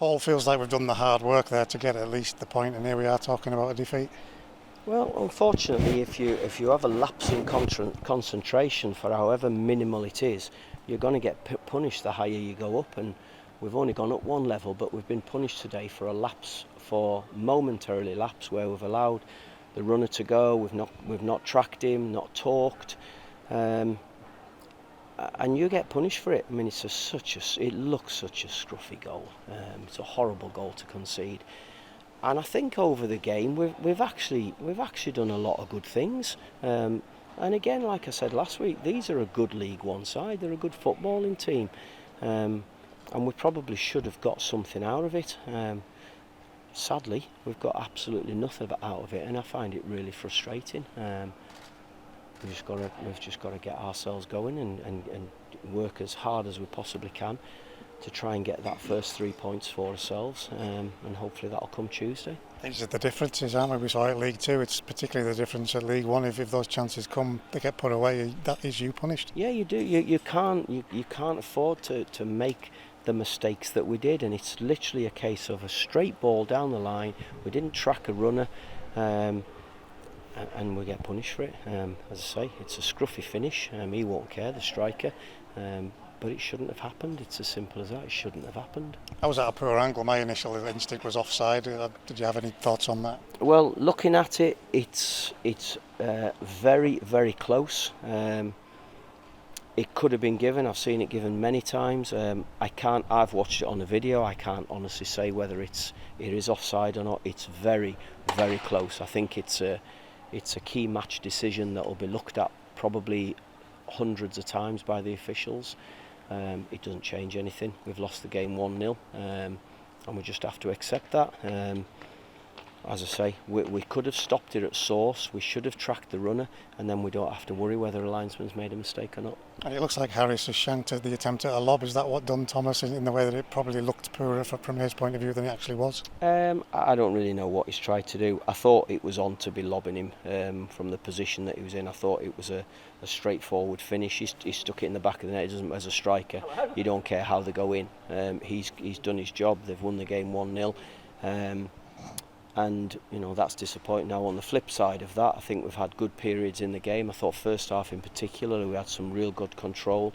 Paul, feels like we've done the hard work there to get at least the point, and here we are talking about a defeat. Well, unfortunately, if you have a lapse in concentration for however minimal it is, you're going to get punished the higher you go up. And we've only gone up one level, but we've been punished today for a lapse, for momentarily lapse, where we've allowed the runner to go. We've not tracked him, not talked, and you get punished for it. I mean, it looks such a scruffy goal. It's a horrible goal to concede. And I think over the game we've actually done a lot of good things. And again, like I said last week, these are a good League One side. They're a good footballing team, and we probably should have got something out of it. Sadly, we've got absolutely nothing out of it, and I find it really frustrating. We've just got to get ourselves going and work as hard as we possibly can to try and get that first 3 points for ourselves, and hopefully that'll come Tuesday. These are the differences, aren't we? We saw it at League Two. It's particularly the difference at League One. If those chances come, they get put away. That is you punished. Yeah, you do. You can't afford to make the mistakes that we did, and it's literally a case of a straight ball down the line. We didn't track a runner, and we get punished for it. As I say, it's a scruffy finish. He won't care, the striker. But it shouldn't have happened. It's as simple as that. It shouldn't have happened. I was at a poor angle. My initial instinct was offside. Did you have any thoughts on that? Well, looking at it, it's very, very close. It could have been given. I've seen it given many times. I've watched it on the video. I can't honestly say whether it is offside or not. It's very, very close. I think it's a key match decision that will be looked at probably hundreds of times by the officials. It doesn't change anything. We've lost the game 1-0, and we just have to accept that. As I say, we could have stopped it at source. We should have tracked the runner, and then we don't have to worry whether a linesman's made a mistake or not. And it looks like Harris has shanked the attempt at a lob. Is that what done Thomas in the way that it probably looked poorer from his point of view than it actually was? I don't really know what he's tried to do. I thought it was on to be lobbing him from the position that he was in. I thought it was a straightforward finish. He stuck it in the back of the net. It doesn't, as a striker, you don't care how they go in. He's done his job. They've won the game 1-0. And that's disappointing. Now on the flip side of that, I think we've had good periods in the game. I thought first half in particular we had some real good control.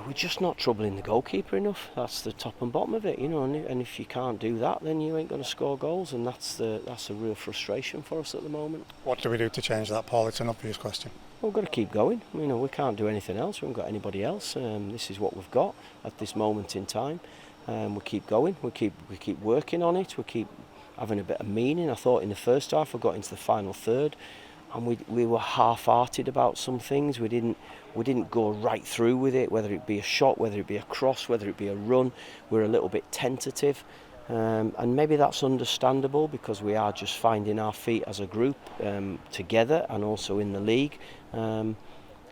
We're just not troubling the goalkeeper enough. That's the top and bottom of it, and if you can't do that, then you ain't going to score goals, and that's a real frustration for us at the moment. What do we do to change that, Paul? It's an obvious question. We've got to keep going. We can't do anything else. We haven't got anybody else. This is what we've got at this moment in time. We keep going, we keep working on it, we keep having a bit of meaning. I thought in the first half we got into the final third and we were half-hearted about some things. We didn't go right through with it, whether it be a shot, whether it be a cross, whether it be a run. We're a little bit tentative, and maybe that's understandable because we are just finding our feet as a group, together and also in the league.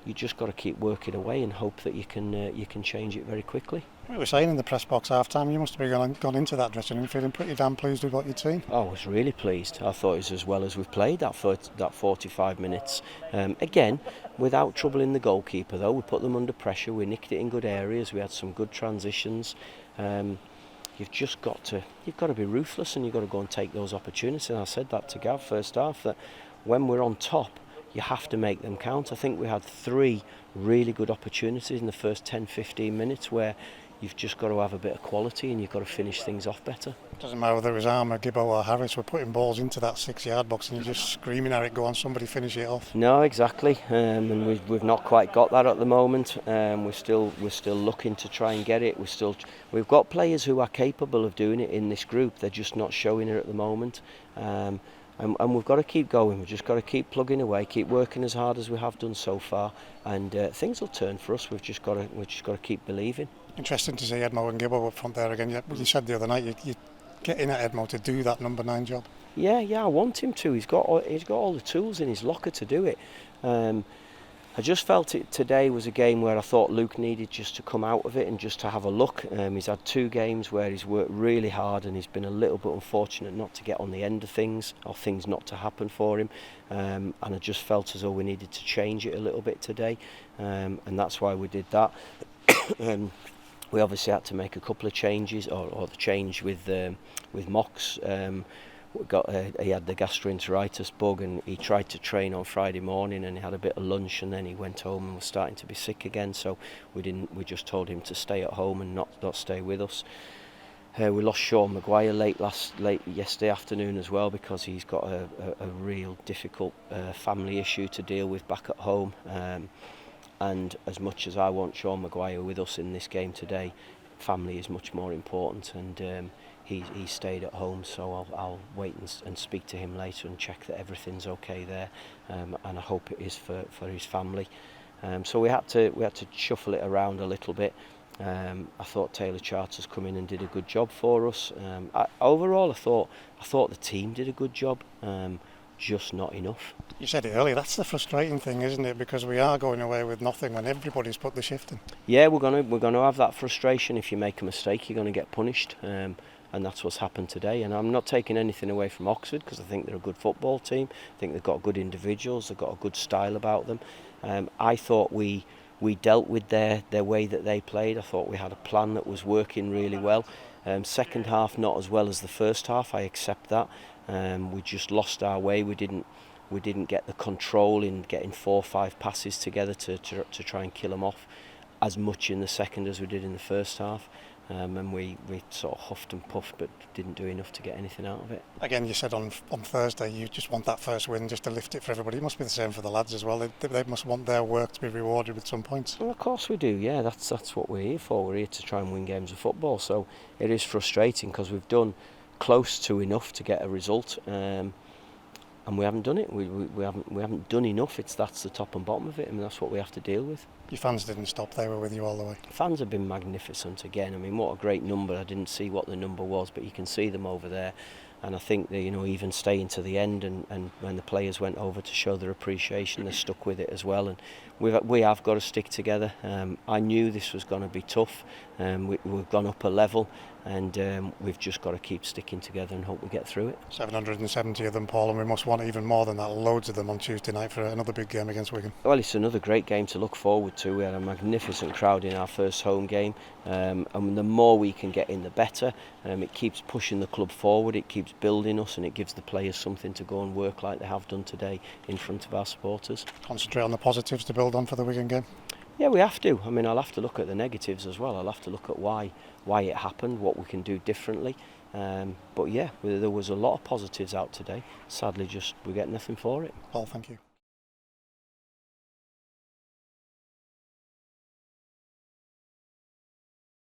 You just got to keep working away and hope that you can change it very quickly. We were saying in the press box half time, you must have gone into that dressing room feeling pretty damn pleased with what you'd seen. I was really pleased. I thought it was as well as we've played that 45 minutes. Again, without troubling the goalkeeper though. We put them under pressure, we nicked it in good areas, we had some good transitions. You've got to be ruthless, and you've got to go and take those opportunities. And I said that to Gav first half, that when we're on top, you have to make them count. I think we had 3 really good opportunities in the first 10-15 minutes where you've just got to have a bit of quality and you've got to finish things off better. Doesn't matter whether it was Armour, Gibbo or Harris, we're putting balls into that 6-yard box and you're just screaming at it, go on, somebody finish it off. No, exactly, and we've not quite got that at the moment. We're still looking to try and get it. We've got players who are capable of doing it in this group, they're just not showing it at the moment. And we've got to keep going. We've just got to keep plugging away, keep working as hard as we have done so far, and things will turn for us. We've just got to keep believing. Interesting to see Edmo and Gibbo up front there again. You said the other night you get in at Edmo to do that number 9 job. Yeah, I want him to. He's got all the tools in his locker to do it. I just felt it today was a game where I thought Luke needed just to come out of it and just to have a look. He's had 2 games where he's worked really hard and he's been a little bit unfortunate not to get on the end of things or things not to happen for him. And I just felt as though we needed to change it a little bit today, and that's why we did that. We obviously had to make a couple of changes, or the change with Mox. He had the gastroenteritis bug, and he tried to train on Friday morning, and he had a bit of lunch, and then he went home and was starting to be sick again. So we just told him to stay at home and not stay with us. We lost Sean Maguire late yesterday afternoon as well, because he's got a real difficult family issue to deal with back at home. And as much as I want Sean Maguire with us in this game today, family is much more important, and he stayed at home, so I'll wait and speak to him later and check that everything's okay there, and I hope it is for his family. So we had to shuffle it around a little bit. I thought Taylor Charters come in and did a good job for us. Overall, I thought the team did a good job, just not enough. You said it earlier, that's the frustrating thing, isn't it? Because we are going away with nothing when everybody's put the shift in. Yeah, we're gonna have that frustration. If you make a mistake, you're going to get punished, and that's what's happened today. And I'm not taking anything away from Oxford, because I think they're a good football team. I think they've got good individuals, they've got a good style about them. I thought we dealt with their way that they played. I thought we had a plan that was working really well. Second half not as well as the first half, I accept that. We just lost our way. We didn't get the control in getting 4 or 5 passes together to try and kill them off as much in the second as we did in the first half. And we sort of huffed and puffed, but didn't do enough to get anything out of it. Again, you said on Thursday you just want that first win just to lift it for everybody. It must be the same for the lads as well. They must want their work to be rewarded with some points. Well, of course we do, yeah. That's what we're here for. We're here to try and win games of football. So it is frustrating, because we've done close to enough to get a result, and we haven't done it. We haven't done enough. That's the top and bottom of it, and that's what we have to deal with. Your fans didn't stop, they were with you all the way. Fans have been magnificent again. I mean, what a great number. I didn't see what the number was, but you can see them over there. And I think they, even staying to the end, and when the players went over to show their appreciation, they stuck with it as well. And we have got to stick together. I knew this was going to be tough. We've gone up a level, and we've just got to keep sticking together and hope we get through it. 770 of them, Paul, and we must want even more than that. Loads of them on Tuesday night for another big game against Wigan. Well, it's another great game to look forward to. We had a magnificent crowd in our first home game, and the more we can get in, the better. It keeps pushing the club forward, it keeps building us, and it gives the players something to go and work like they have done today in front of our supporters. Concentrate on the positives to build on for the Wigan game. Yeah, we have to. I mean, I'll have to look at the negatives as well. I'll have to look at why it happened, what we can do differently. But yeah, there was a lot of positives out today. Sadly, just we get nothing for it. Paul, thank you.